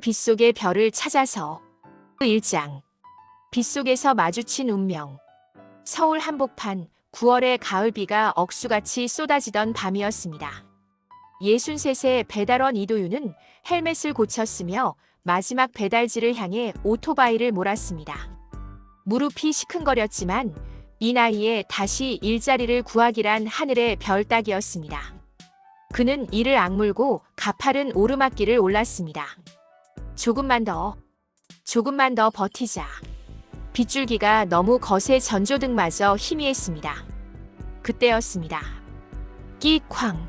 빗속의 별을 찾아서 1장 빗속에서 마주친 운명. 서울 한복판 9월의 가을비가 억수같이 쏟아지던 밤이었습니다. 63세 배달원 이도윤은 헬멧을 고쳤으며 마지막 배달지를 향해 오토바이를 몰았습니다. 무릎이 시큰거렸지만 이 나이에 다시 일자리를 구하기란 하늘의 별 따기였습니다. 그는 이를 악물고 가파른 오르막길을 올랐습니다. 조금만 더 버티자. 빗줄기가 너무 거세 전조등마저 희미했습니다. 그때였습니다. 끼쾅.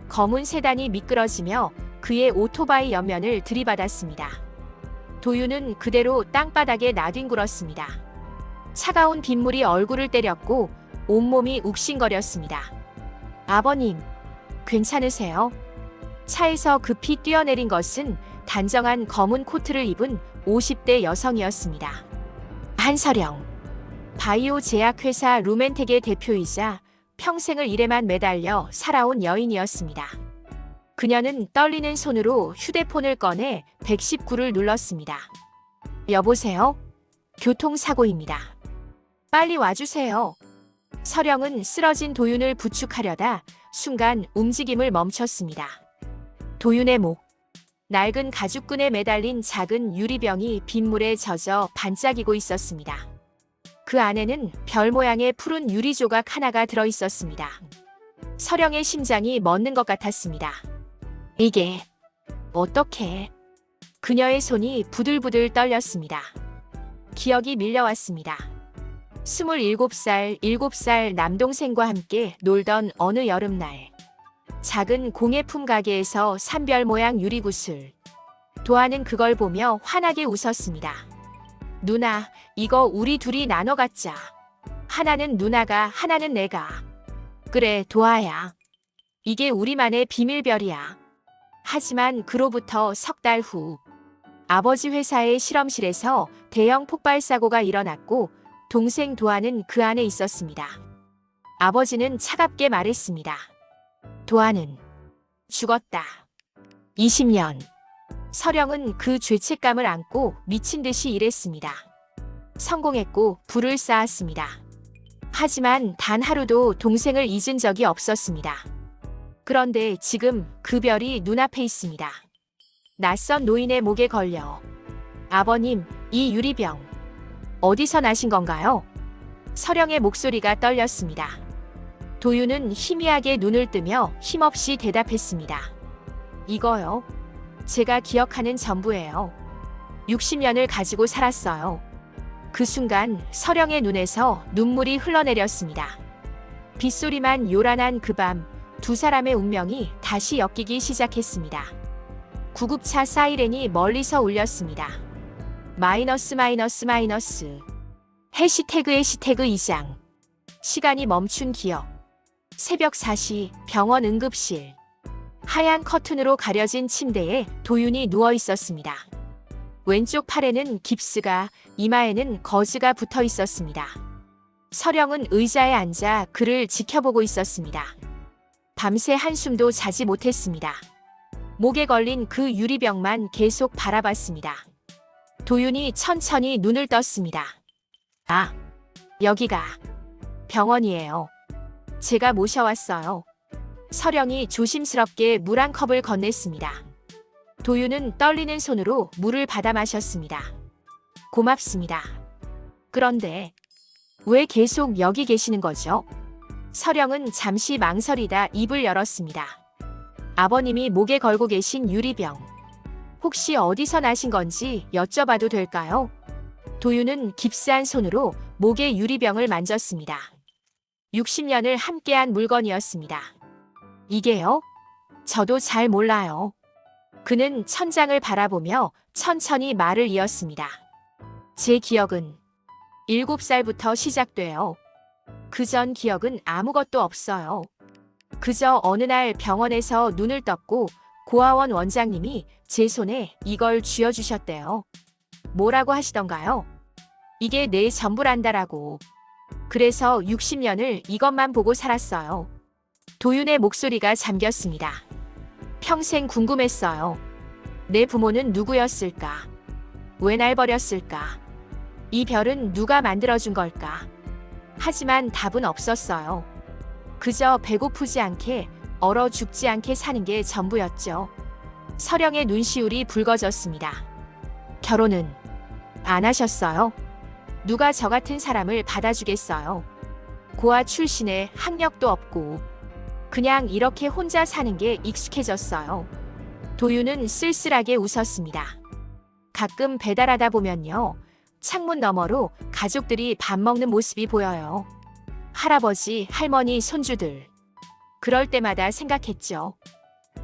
검은 세단이 미끄러지며 그의 오토바이 옆면을 들이받았습니다. 도윤은 그대로 땅바닥에 나뒹굴었습니다. 차가운 빗물이 얼굴을 때렸고 온몸이 욱신거렸습니다. 아버님, 괜찮으세요? 차에서 급히 뛰어내린 것은 단정한 검은 코트를 입은 50대 여성이었습니다. 한서령, 바이오 제약회사 루멘텍의 대표이자 평생을 일에만 매달려 살아온 여인이었습니다. 그녀는 떨리는 손으로 휴대폰을 꺼내 119를 눌렀습니다. 여보세요? 교통사고입니다. 빨리 와주세요. 서령은 쓰러진 도윤을 부축하려다 순간 움직임을 멈췄습니다. 도윤의 목. 낡은 가죽끈에 매달린 작은 유리병이 빗물에 젖어 반짝이고 있었습니다. 그 안에는 별 모양의 푸른 유리 조각 하나가 들어 있었습니다. 서령의 심장이 멎는 것 같았습니다. 이게 어떻게? 그녀의 손이 부들부들 떨렸습니다. 기억이 밀려왔습니다. 27살 남동생과 함께 놀던 어느 여름날. 작은 공예품 가게에서 산별 모양 유리구슬. 도아는 그걸 보며 환하게 웃었습니다. 누나, 이거 우리 둘이 나눠 갖자. 하나는 누나가, 하나는 내가. 그래, 도아야. 이게 우리만의 비밀별이야. 하지만 그로부터 석 달 후, 아버지 회사의 실험실에서 대형 폭발 사고가 일어났고 동생 도아는 그 안에 있었습니다. 아버지는 차갑게 말했습니다. 도아는 죽었다. 20년. 서령은 그 죄책감을 안고 미친 듯이 일했습니다. 성공했고 부를 쌓았습니다. 하지만 단 하루도 동생을 잊은 적이 없었습니다. 그런데 지금 그 별이 눈앞에 있습니다. 낯선 노인의 목에 걸려. 아버님, 이 유리병 어디서 나신 건가요? 서령의 목소리가 떨렸습니다. 도윤은 희미하게 눈을 뜨며 힘없이 대답했습니다. 이거요. 제가 기억하는 전부예요. 60년을 가지고 살았어요. 그 순간 서령의 눈에서 눈물이 흘러내렸습니다. 빗소리만 요란한 그 밤, 두 사람의 운명이 다시 엮이기 시작했습니다. 구급차 사이렌이 멀리서 울렸습니다. 마이너스. 해시태그 2장. 시간이 멈춘 기억. 새벽 4시 병원 응급실. 하얀 커튼으로 가려진 침대에 도윤이 누워 있었습니다. 왼쪽 팔에는 깁스가, 이마에는 거즈가 붙어 있었습니다. 서령은 의자에 앉아 그를 지켜보고 있었습니다. 밤새 한숨도 자지 못했습니다. 목에 걸린 그 유리병만 계속 바라봤습니다. 도윤이 천천히 눈을 떴습니다. 아, 여기가 병원이에요. 제가 모셔왔어요. 서령이 조심스럽게 물 한 컵을 건넸습니다. 도윤은 떨리는 손으로 물을 받아 마셨습니다. 고맙습니다. 그런데 왜 계속 여기 계시는 거죠? 서령은 잠시 망설이다 입을 열었습니다. 아버님이 목에 걸고 계신 유리병. 혹시 어디서 나신 건지 여쭤봐도 될까요? 도윤은 깁스한 손으로 목의 유리병을 만졌습니다. 60년을 함께한 물건이었습니다. 이게요? 저도 잘 몰라요. 그는 천장을 바라보며 천천히 말을 이었습니다. 제 기억은 7살부터 시작돼요. 그 전 기억은 아무것도 없어요. 그저 어느 날 병원에서 눈을 떴고 고아원 원장님이 제 손에 이걸 쥐어주셨대요. 뭐라고 하시던가요? 이게 내 전부란다라고. 그래서 60년을 이것만 보고 살았어요. 도윤의 목소리가 잠겼습니다. 평생 궁금했어요. 내 부모는 누구였을까? 왜 날 버렸을까? 이 별은 누가 만들어준 걸까? 하지만 답은 없었어요. 그저 배고프지 않게, 얼어 죽지 않게 사는 게 전부였죠. 서령의 눈시울이 붉어졌습니다. 결혼은 안 하셨어요? 누가 저 같은 사람을 받아주겠어요? 고아 출신에 학력도 없고 그냥 이렇게 혼자 사는 게 익숙해졌어요. 도윤은 쓸쓸하게 웃었습니다. 가끔 배달하다 보면요. 창문 너머로 가족들이 밥 먹는 모습이 보여요. 할아버지, 할머니, 손주들. 그럴 때마다 생각했죠.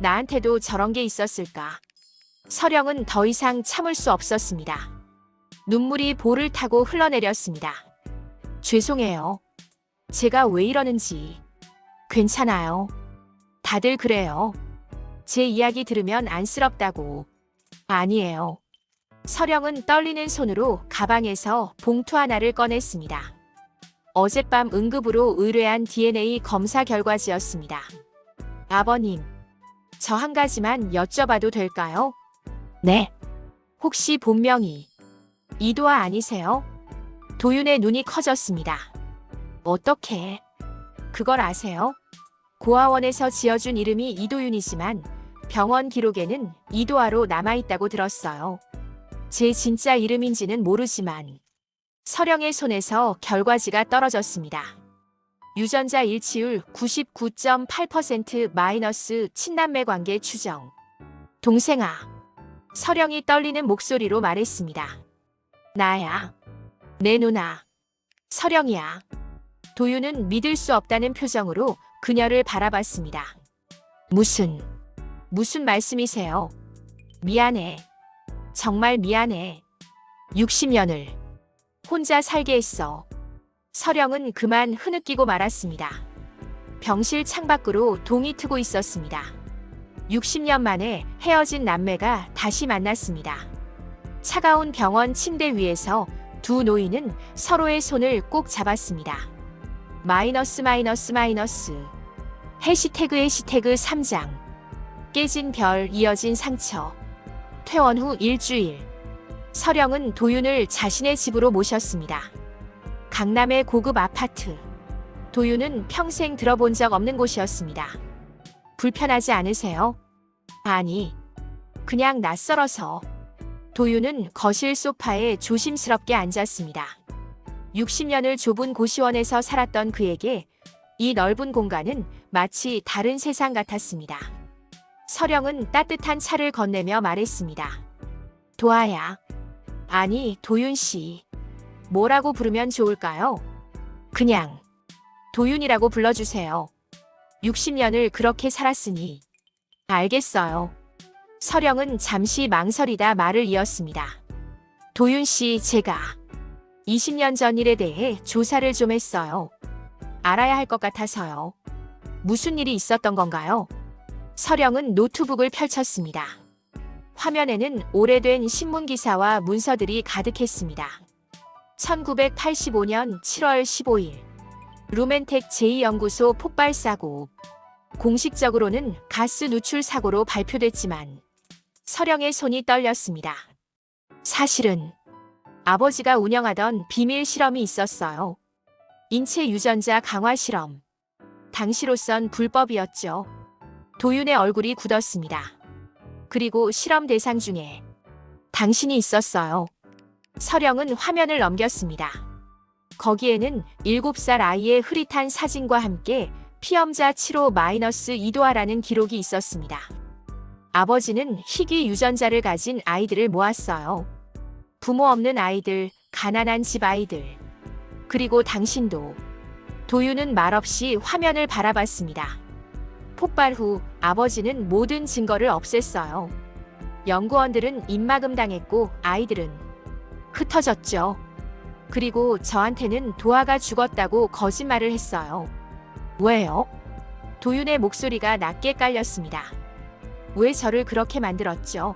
나한테도 저런 게 있었을까? 서령은 더 이상 참을 수 없었습니다. 눈물이 볼을 타고 흘러내렸습니다. 죄송해요. 제가 왜 이러는지. 괜찮아요. 다들 그래요. 제 이야기 들으면 안쓰럽다고. 아니에요. 서령은 떨리는 손으로 가방에서 봉투 하나를 꺼냈습니다. 어젯밤 응급으로 의뢰한 DNA 검사 결과지였습니다. 아버님, 저 한 가지만 여쭤봐도 될까요? 네. 혹시 본명이 이도아 아니세요? 도윤의 눈이 커졌습니다. 어떻게? 그걸 아세요? 고아원에서 지어준 이름이 이도윤이지만 병원 기록에는 이도아로 남아있다고 들었어요. 제 진짜 이름인지는 모르지만 서령의 손에서 결과지가 떨어졌습니다. 유전자 일치율 99.8% 마이너스 친남매 관계 추정. 동생아. 서령이 떨리는 목소리로 말했습니다. 나야. 내 누나. 서령이야. 도윤은 믿을 수 없다는 표정으로 그녀를 바라봤습니다. 무슨 말씀이세요? 미안해. 정말 미안해. 60년을 혼자 살게 했어. 서령은 그만 흐느끼고 말았습니다. 병실 창밖으로 동이 트고 있었습니다. 60년 만에 헤어진 남매가 다시 만났습니다. 차가운 병원 침대 위에서 두 노인은 서로의 손을 꼭 잡았습니다. 마이너스. 해시태그 3장. 깨진 별, 이어진 상처. 퇴원 후 일주일. 서령은 도윤을 자신의 집으로 모셨습니다. 강남의 고급 아파트. 도윤은 평생 들어본 적 없는 곳이었습니다. 불편하지 않으세요? 아니, 그냥 낯설어서. 도윤은 거실 소파에 조심스럽게 앉았습니다. 60년을 좁은 고시원에서 살았던 그에게 이 넓은 공간은 마치 다른 세상 같았습니다. 서령은 따뜻한 차를 건네며 말했습니다. 도아야. 아니, 도윤 씨. 뭐라고 부르면 좋을까요? 그냥 도윤이라고 불러주세요. 60년을 그렇게 살았으니. 알겠어요. 서령은 잠시 망설이다 말을 이었습니다. 도윤 씨, 제가 20년 전 일에 대해 조사를 좀 했어요. 알아야 할 것 같아서요. 무슨 일이 있었던 건가요? 서령은 노트북을 펼쳤습니다. 화면에는 오래된 신문기사와 문서들이 가득했습니다. 1985년 7월 15일 루멘텍 제2연구소 폭발 사고. 공식적으로는 가스 누출 사고로 발표됐지만 서령의 손이 떨렸습니다. 사실은 아버지가 운영하던 비밀 실험이 있었어요. 인체 유전자 강화 실험. 당시로선 불법이었죠. 도윤의 얼굴이 굳었습니다. 그리고 실험 대상 중에 당신이 있었어요. 서령은 화면을 넘겼습니다. 거기에는 7살 아이의 흐릿한 사진과 함께 피험자 7호 -2도아라는 기록이 있었습니다. 아버지는 희귀 유전자를 가진 아이들을 모았어요. 부모 없는 아이들, 가난한 집 아이들. 그리고 당신도. 도윤은 말없이 화면을 바라봤습니다. 폭발 후 아버지는 모든 증거를 없앴어요. 연구원들은 입막음 당했고 아이들은 흩어졌죠. 그리고 저한테는 도아가 죽었다고 거짓말을 했어요. 왜요? 도윤의 목소리가 낮게 깔렸습니다. 왜 저를 그렇게 만들었죠?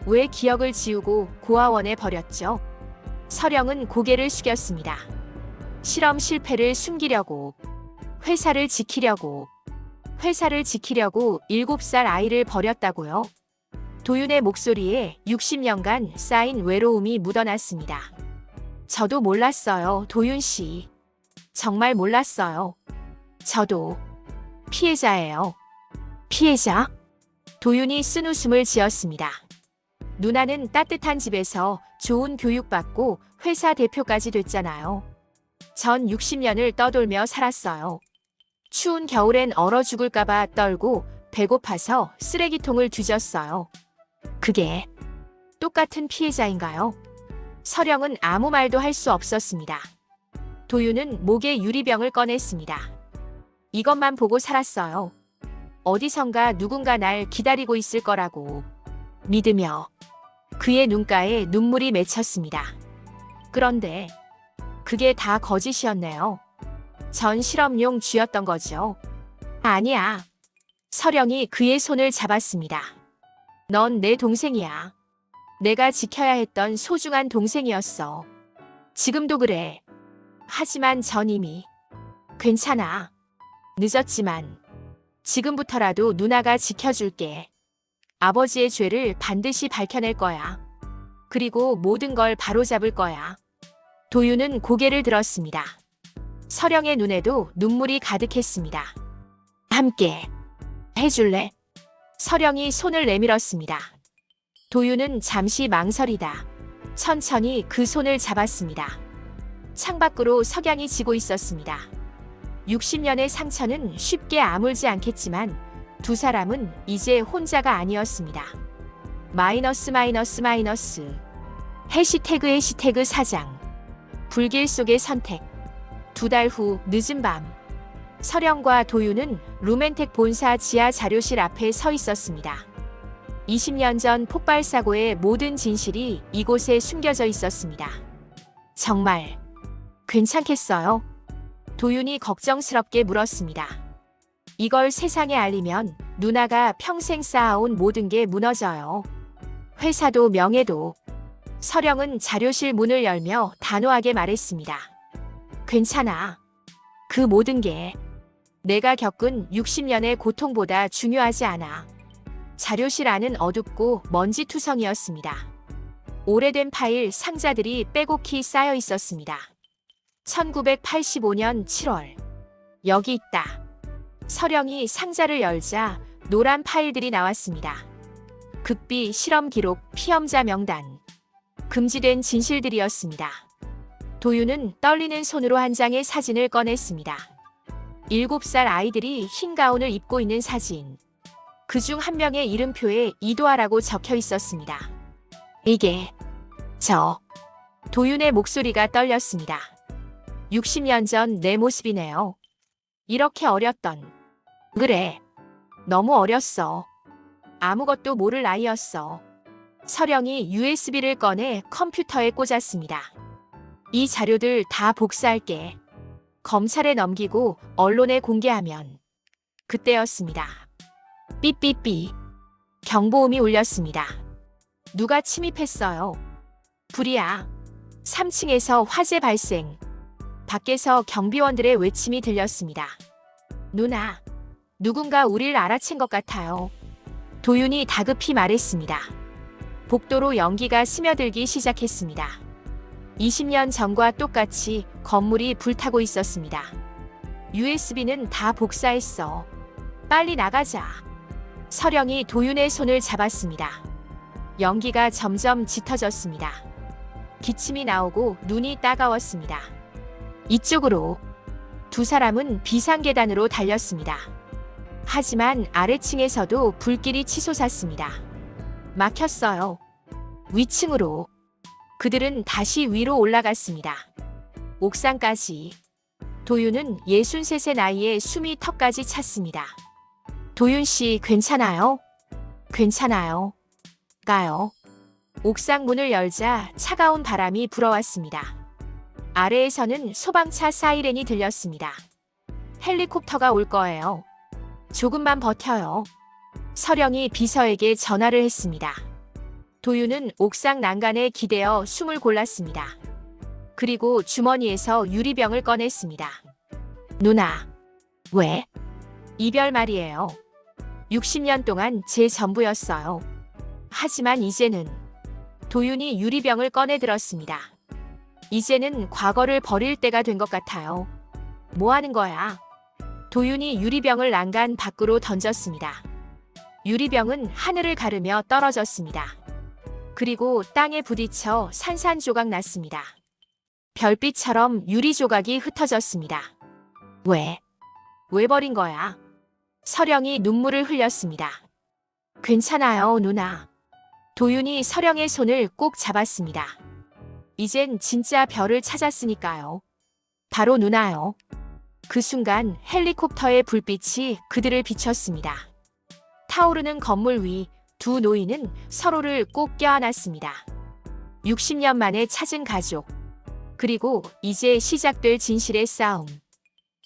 왜 기억을 지우고 고아원에 버렸죠? 서령은 고개를 숙였습니다. 실험 실패를 숨기려고, 회사를 지키려고 7살 아이를 버렸다고요? 도윤의 목소리에 60년간 쌓인 외로움이 묻어났습니다. 저도 몰랐어요, 도윤 씨. 정말 몰랐어요. 저도 피해자예요. 피해자? 도윤이 쓴웃음을 지었습니다. 누나는 따뜻한 집에서 좋은 교육받고 회사 대표까지 됐잖아요. 전 60년을 떠돌며 살았어요. 추운 겨울엔 얼어 죽을까봐 떨고 배고파서 쓰레기통을 뒤졌어요. 그게 똑같은 피해자인가요? 서령은 아무 말도 할 수 없었습니다. 도윤은 목에 유리병을 꺼냈습니다. 이것만 보고 살았어요. 어디선가 누군가 날 기다리고 있을 거라고 믿으며. 그의 눈가에 눈물이 맺혔습니다. 그런데 그게 다 거짓이었네요. 전 실험용 쥐였던 거죠. 아니야. 서령이 그의 손을 잡았습니다. 넌 내 동생이야. 내가 지켜야 했던 소중한 동생이었어. 지금도 그래. 하지만 전 이미 괜찮아. 늦었지만 지금부터라도 누나가 지켜줄게. 아버지의 죄를 반드시 밝혀낼 거야. 그리고 모든 걸 바로잡을 거야. 도윤은 고개를 들었습니다. 서령의 눈에도 눈물이 가득했습니다. 함께 해줄래? 서령이 손을 내밀었습니다. 도윤은 잠시 망설이다 천천히 그 손을 잡았습니다. 창밖으로 석양이 지고 있었습니다. 60년의 상처는 쉽게 아물지 않겠지만 두 사람은 이제 혼자가 아니었습니다. 마이너스 해시태그 사장. 불길 속의 선택. 2달 후 늦은 밤. 서령과 도윤은 루멘텍 본사 지하 자료실 앞에 서 있었습니다. 20년 전 폭발 사고의 모든 진실이 이곳에 숨겨져 있었습니다. 정말 괜찮겠어요? 도윤이 걱정스럽게 물었습니다. 이걸 세상에 알리면 누나가 평생 쌓아온 모든 게 무너져요. 회사도 명예도. 서령은 자료실 문을 열며 단호하게 말했습니다. 괜찮아. 그 모든 게 내가 겪은 60년의 고통보다 중요하지 않아. 자료실 안은 어둡고 먼지투성이었습니다. 오래된 파일 상자들이 빼곡히 쌓여 있었습니다. 1985년 7월. 여기 있다. 서령이 상자를 열자 노란 파일들이 나왔습니다. 극비 실험 기록, 피험자 명단. 금지된 진실들이었습니다. 도윤은 떨리는 손으로 한 장의 사진을 꺼냈습니다. 7살 아이들이 흰 가운을 입고 있는 사진. 그중 한 명의 이름표에 이도하라고 적혀 있었습니다. 이게 도윤의 목소리가 떨렸습니다. 60년 전 내 모습이네요. 이렇게 어렸던. 그래. 너무 어렸어. 아무것도 모를 나이였어. 서령이 USB를 꺼내 컴퓨터에 꽂았습니다. 이 자료들 다 복사할게. 검찰에 넘기고 언론에 공개하면. 그때였습니다. 삐삐삐. 경보음이 울렸습니다. 누가 침입했어요? 불이야. 3층에서 화재 발생. 밖에서 경비원들의 외침이 들렸습니다. 누나, 누군가 우릴 알아챈 것 같아요. 도윤이 다급히 말했습니다. 복도로 연기가 스며들기 시작했습니다. 20년 전과 똑같이 건물이 불타고 있었습니다. USB는 다 복사했어. 빨리 나가자. 서령이 도윤의 손을 잡았습니다. 연기가 점점 짙어졌습니다. 기침이 나오고 눈이 따가웠습니다. 이쪽으로. 두 사람은 비상계단으로 달렸습니다. 하지만 아래층에서도 불길이 치솟았습니다. 막혔어요. 위층으로. 그들은 다시 위로 올라갔습니다. 옥상까지. 도윤은 63세 나이에 숨이 턱까지 찼습니다. 도윤 씨 괜찮아요? 괜찮아요. 가요. 옥상 문을 열자 차가운 바람이 불어왔습니다. 아래에서는 소방차 사이렌이 들렸습니다. 헬리콥터가 올 거예요. 조금만 버텨요. 서령이 비서에게 전화를 했습니다. 도윤은 옥상 난간에 기대어 숨을 골랐습니다. 그리고 주머니에서 유리병을 꺼냈습니다. 누나. 왜? 이별 말이에요. 60년 동안 제 전부였어요. 하지만 이제는 도윤이 유리병을 꺼내 들었습니다. 이제는 과거를 버릴 때가 된 것 같아요. 뭐 하는 거야? 도윤이 유리병을 난간 밖으로 던졌습니다. 유리병은 하늘을 가르며 떨어졌습니다. 그리고 땅에 부딪혀 산산조각 났습니다. 별빛처럼 유리 조각이 흩어졌습니다. 왜 버린 거야? 서령이 눈물을 흘렸습니다. 괜찮아요, 누나. 도윤이 서령의 손을 꼭 잡았습니다. 이젠 진짜 별을 찾았으니까요. 바로 누나요. 그 순간 헬리콥터의 불빛이 그들을 비췄습니다. 타오르는 건물 위 두 노인은 서로를 꼭 껴안았습니다. 60년 만에 찾은 가족. 그리고 이제 시작될 진실의 싸움.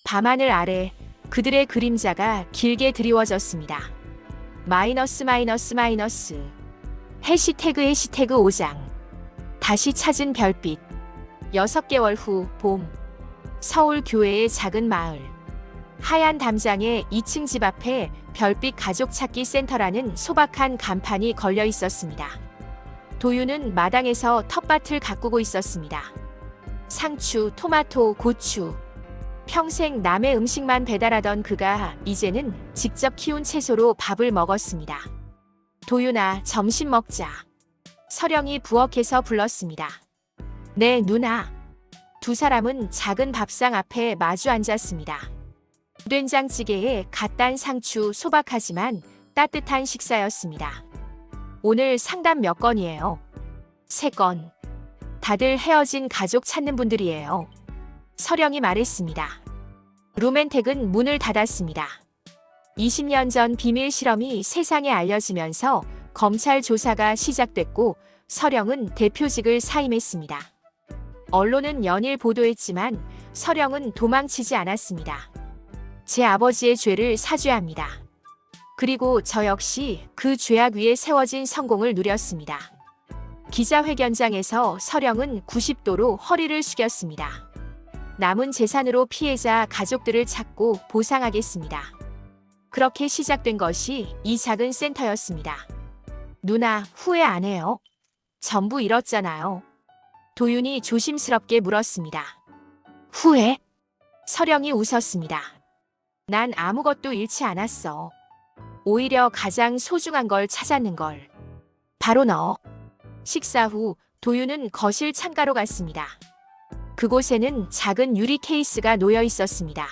밤하늘 아래 그들의 그림자가 길게 드리워졌습니다. 마이너스 마이너스 마이너스. 해시태그 5장. 다시 찾은 별빛. 6개월 후 봄. 서울 교회의 작은 마을. 하얀 담장에 2층 집 앞에 별빛 가족 찾기 센터라는 소박한 간판이 걸려 있었습니다. 도윤은 마당에서 텃밭을 가꾸고 있었습니다. 상추, 토마토, 고추. 평생 남의 음식만 배달하던 그가 이제는 직접 키운 채소로 밥을 먹었습니다. 도윤아, 점심 먹자. 서령이 부엌에서 불렀습니다. 네, 누나. 두 사람은 작은 밥상 앞에 마주 앉았습니다. 된장찌개에 갓 단 상추, 소박하지만 따뜻한 식사였습니다. 오늘 상담 몇 건이에요? 3건. 다들 헤어진 가족 찾는 분들이에요. 서령이 말했습니다. 루멘텍은 문을 닫았습니다. 20년 전 비밀 실험이 세상에 알려지면서 검찰 조사가 시작됐고 서령은 대표직을 사임했습니다. 언론은 연일 보도했지만 서령은 도망치지 않았습니다. 제 아버지의 죄를 사죄합니다. 그리고 저 역시 그 죄악 위에 세워진 성공을 누렸습니다. 기자회견장에서 서령은 90도로 허리를 숙였습니다. 남은 재산으로 피해자 가족들을 찾고 보상하겠습니다. 그렇게 시작된 것이 이 작은 센터였습니다. 누나, 후회 안 해요? 전부 잃었잖아요. 도윤이 조심스럽게 물었습니다. 후회? 서령이 웃었습니다. 난 아무것도 잃지 않았어. 오히려 가장 소중한 걸 찾았는 걸. 바로 너. 식사 후 도윤은 거실 창가로 갔습니다. 그곳에는 작은 유리 케이스가 놓여 있었습니다.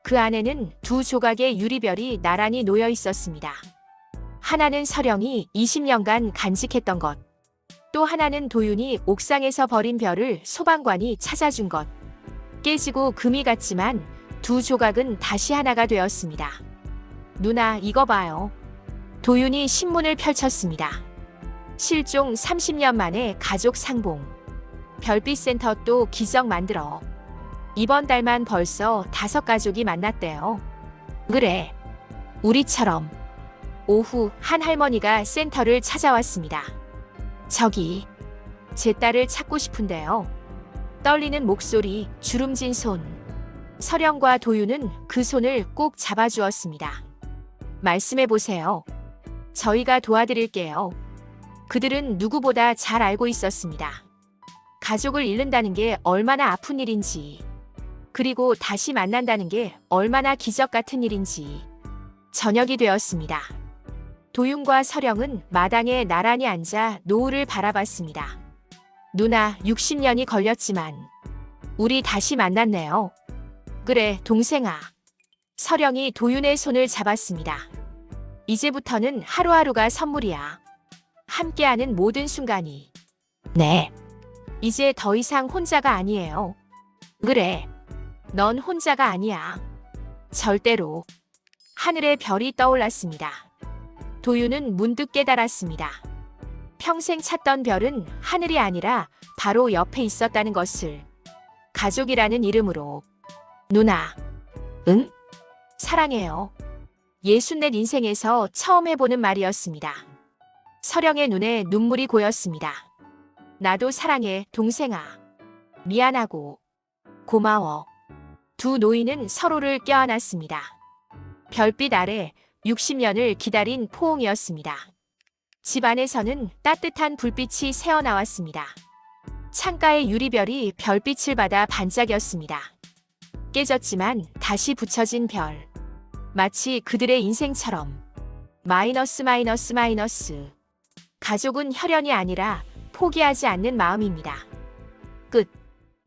그 안에는 두 조각의 유리별이 나란히 놓여 있었습니다. 하나는 서령이 20년간 간직했던 것. 또 하나는 도윤이 옥상에서 버린 별을 소방관이 찾아준 것. 깨지고 금이 갔지만 두 조각은 다시 하나가 되었습니다. 누나, 이거 봐요. 도윤이 신문을 펼쳤습니다. 실종 30년 만에 가족 상봉. 별빛센터 또 기적 만들어. 이번 달만 벌써 5가족이 만났대요. 그래. 우리처럼. 오후 한 할머니가 센터를 찾아왔습니다. 저기, 제 딸을 찾고 싶은데요. 떨리는 목소리, 주름진 손. 서령과 도윤은 그 손을 꼭 잡아주었습니다. 말씀해보세요. 저희가 도와드릴게요. 그들은 누구보다 잘 알고 있었습니다. 가족을 잃는다는 게 얼마나 아픈 일인지, 그리고 다시 만난다는 게 얼마나 기적 같은 일인지. 저녁이 되었습니다. 도윤과 서령은 마당에 나란히 앉아 노을을 바라봤습니다. 누나, 60년이 걸렸지만 우리 다시 만났네요. 그래, 동생아. 서령이 도윤의 손을 잡았습니다. 이제부터는 하루하루가 선물이야. 함께하는 모든 순간이. 네. 이제 더 이상 혼자가 아니에요. 그래. 넌 혼자가 아니야. 절대로. 하늘에 별이 떠올랐습니다. 도윤은 문득 깨달았습니다. 평생 찾던 별은 하늘이 아니라 바로 옆에 있었다는 것을. 가족이라는 이름으로. 누나. 응? 사랑해요. 64 인생에서 처음 해보는 말이었습니다. 서령의 눈에 눈물이 고였습니다. 나도 사랑해, 동생아. 미안하고 고마워. 두 노인은 서로를 껴안았습니다. 별빛 아래 60년을 기다린 포옹이었습니다. 집 안에서는 따뜻한 불빛이 새어나왔습니다. 창가의 유리별이 별빛을 받아 반짝였습니다. 깨졌지만 다시 붙여진 별. 마치 그들의 인생처럼. 마이너스 마이너스 마이너스. 가족은 혈연이 아니라 포기하지 않는 마음입니다. 끝.